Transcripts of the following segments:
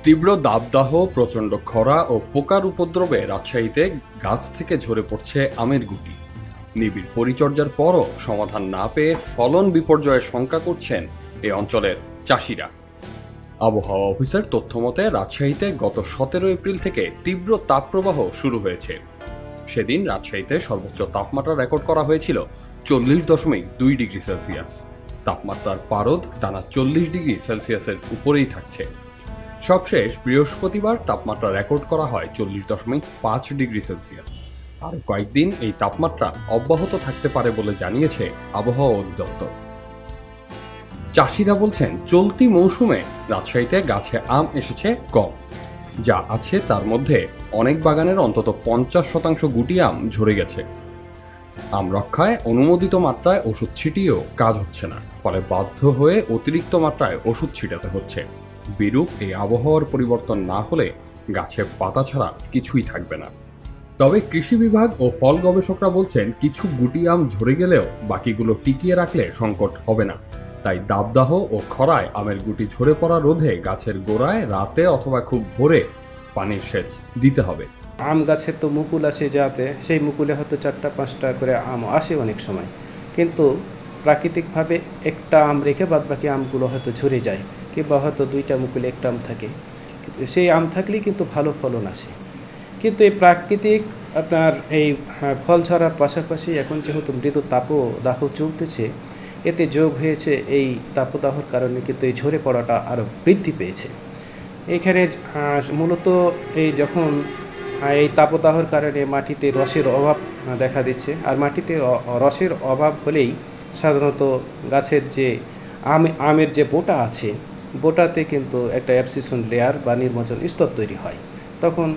তীব্র দাবদাহ, প্রচণ্ড খরা ও পোকার উপদ্রবে রাজশাহীতে গাছ থেকে ঝরে পড়ছে আমের গুটি। নিবিড় পরিচর্যার পরও সমাধান না পেয়ে ফলন বিপর্যয়ের শঙ্কা করছেন এ অঞ্চলের চাষিরা। আবহাওয়া অফিসের তথ্যমতে রাজশাহীতে গত 17 এপ্রিল থেকে তীব্র তাপপ্রবাহ শুরু হয়েছে। সেদিন রাজশাহীতে সর্বোচ্চ তাপমাত্রা রেকর্ড করা হয়েছিল 40.2 ডিগ্রি সেলসিয়াস। তাপমাত্রার পারদ টানা 40 ডিগ্রি সেলসিয়াসের উপরেই থাকছে। সবশেষ বৃহস্পতিবার তাপমাত্রা রেকর্ড করা হয় 40.5 ডিগ্রি সেলসিয়াস। আর কয়েকদিন এই তাপমাত্রা অব্যাহত থাকতে পারে বলে জানিয়েছে আবহাওয়া অধিদপ্তর। চাষিরা বলছেন, চলতি মৌসুমে রাজশাহীতে গাছে আম এসেছে কম, যা আছে তার মধ্যে অনেক বাগানের অন্তত 50% গুটি আম ঝরে গেছে। আম রক্ষায় অনুমোদিত মাত্রায় ওষুধ ছিটিয়েও কাজ হচ্ছে না, ফলে বাধ্য হয়ে অতিরিক্ত মাত্রায় ওষুধ ছিটাতে হচ্ছে। বিরূপ এই আবহাওয়ার পরিবর্তন না হলে গাছে পাতা ছাড়া কিছুই থাকবে না। তবে কৃষি বিভাগ ও ফল গবেষকরা বলছেন, কিছু গুটি আম ঝরে গেলেও বাকিগুলো টিকিয়ে রাখলে সংকট হবে না। তাই দাবদাহ ও খরায় আমের গুটি ঝরে পড়া রোধে গাছের গোড়ায় রাতে অথবা খুব ভোরে পানির সেচ দিতে হবে। আম গাছের তো মুকুল আসে, যাতে সেই মুকুলে হয়তো 4-5টা করে আম আসে অনেক সময়, কিন্তু প্রাকৃতিকভাবে একটা আম রেখে বাদবাকি আমগুলো হয়তো ঝরে যায়, কিংবা হয়তো 2টা মুকুলে একটা আম থাকে। সেই আম থাকলেই কিন্তু ভালো ফলন আসে। কিন্তু এই প্রাকৃতিক আপনার এই ফল ঝরার পাশাপাশি এখন যেহেতু মৃদু তাপদাহ চলতেছে, এতে যোগ হয়েছে এই তাপদাহর কারণে কিন্তু এই ঝরে পড়াটা আরও বৃদ্ধি পেয়েছে। এইখানে মূলত এই যখন এই তাপদাহর কারণে মাটিতে রসের অভাব দেখা দিচ্ছে, আর মাটিতে রসের অভাব হলেই সাধারণত গাছের যে আমের যে বোটা আছে, বোটাতে কিন্তু একটা অ্যাবসিশন লেয়ার বা নির্মোচন স্তর তৈরি হয়। তখন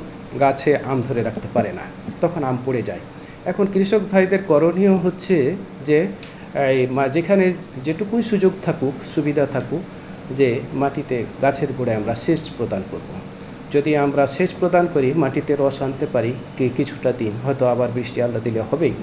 গাছে আম ধরে রাখতে পারে না, তখন আম পড়ে যায়। এখন কৃষক ভাইদের করণীয় হচ্ছে যে যেখানে যেটুকুই সুযোগ থাকুক, সুবিধা থাকুক, যে মাটিতে গাছের গোড়ায় আমরা সেচ প্রদান করব। যদি আমরা সেচ প্রদান করি, মাটিতে রস আনতে পারি কিছুটা দিন, হয়তো আবার বৃষ্টি আল্লাহ দিলে হবেই।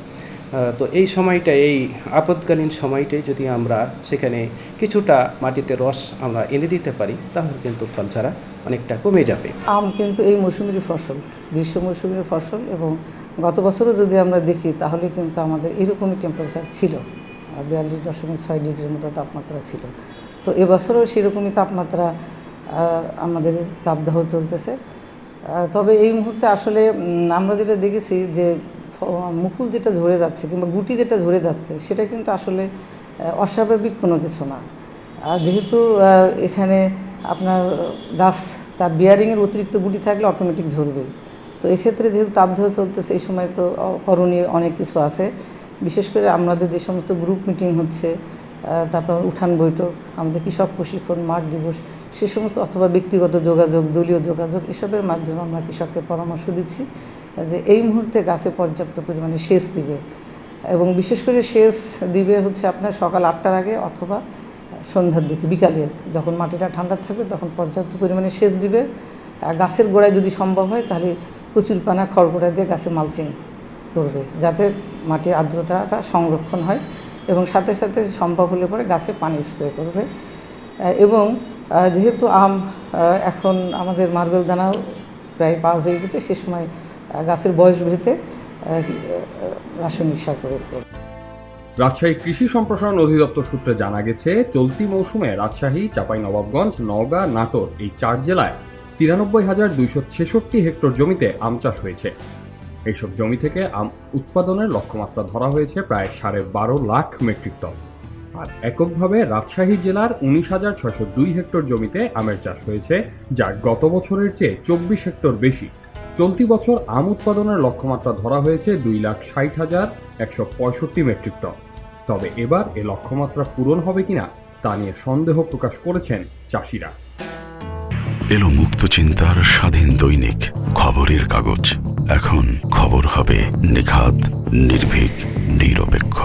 তো এই সময়টা, এই আপদকালীন সময়টাই যদি আমরা সেখানে কিছুটা মাটিতে রস আমরা এনে দিতে পারি, তাহলে কিন্তু ফল ছাড়া অনেকটা কমে যাবে। আম কিন্তু এই মৌসুমের ফসল, গ্রীষ্ম মৌসুমের ফসল, এবং গত বছরও যদি আমরা দেখি তাহলে কিন্তু আমাদের এরকমই টেম্পারেচার ছিল, 42.6 ডিগ্রির মতো তাপমাত্রা ছিল। তো এবছরও সেরকমই তাপমাত্রা, আমাদের তাপদাহ চলতেছে। তবে এই মুহূর্তে আসলে আমরা যেটা দেখেছি যে মুকুল যেটা ঝরে যাচ্ছে কিংবা গুটি যেটা ঝরে যাচ্ছে, সেটা কিন্তু আসলে অস্বাভাবিক কোনো কিছু না। যেহেতু এখানে আপনার গাছ তার বিয়ারিংয়ের অতিরিক্ত গুটি থাকলে অটোমেটিক ঝরবে। তো এক্ষেত্রে যেহেতু তাপদাহ চলতেছে, এই সময় তো করণীয় অনেক কিছু আছে। বিশেষ করে আমাদের যে সমস্ত গ্রুপ মিটিং হচ্ছে, তারপর উঠান বৈঠক, আমাদের কৃষক প্রশিক্ষণ, মাঠ দিবস, সে সমস্ত, অথবা ব্যক্তিগত যোগাযোগ, দলীয় যোগাযোগ, এসবের মাধ্যমে আমরা কৃষককে পরামর্শ দিচ্ছি যে এই মুহূর্তে গাছে পর্যাপ্ত পরিমাণে সেচ দিবে, এবং বিশেষ করে সেচ দিবে হচ্ছে আপনার সকাল 8টার আগে অথবা সন্ধ্যার দিকে, বিকালের যখন মাটিটা ঠান্ডা থাকবে তখন পর্যাপ্ত পরিমাণে সেচ দিবে। গাছের গোড়ায় যদি সম্ভব হয় তাহলে প্রচুর পানা খড়কুটা দিয়ে গাছে মালচিং করবে, যাতে মাটির আর্দ্রতাটা সংরক্ষণ হয়, এবং সাথে সাথে সম্ভব হলে পরে গাছে পানি স্প্রে করবে। এবং যেহেতু আম এখন আমাদের মার্বেল দানাও প্রায় পার হয়ে গেছে, সে সময় গাছের বয়স ভেদে রাসায়নিক সার প্রয়োগ করবে। রাজশাহী কৃষি সম্প্রসারণ অধিদপ্তর সূত্রে জানা গেছে, চলতি মৌসুমে রাজশাহী, চাঁপাইনবাবগঞ্জ, নওগাঁ, নাটোর এই 4 জেলায় 93,266 হেক্টর জমিতে আম চাষ হয়েছে। এইসব জমি থেকে আম উৎপাদনের লক্ষ্যমাত্রা ধরা হয়েছে প্রায় 12.5 লাখ মেট্রিক টন। আর এককভাবে রাজশাহী জেলার 19,602 হেক্টর জমিতে আমের চাষ হয়েছে, যা গত বছরের চেয়ে 24 হেক্টর বেশি। চলতি বছর আম উৎপাদনের লক্ষ্যমাত্রা ধরা হয়েছে 2,60,165 মেট্রিক টন। তবে এবার এ লক্ষ্যমাত্রা পূরণ হবে কিনা তা নিয়ে সন্দেহ প্রকাশ করেছেন চাষিরা। এলো মুক্ত চিন্তার স্বাধীন দৈনিক খবরের কাগজ। এখন খবর হবে নিখাত, নির্ভীক, নিরপেক্ষ।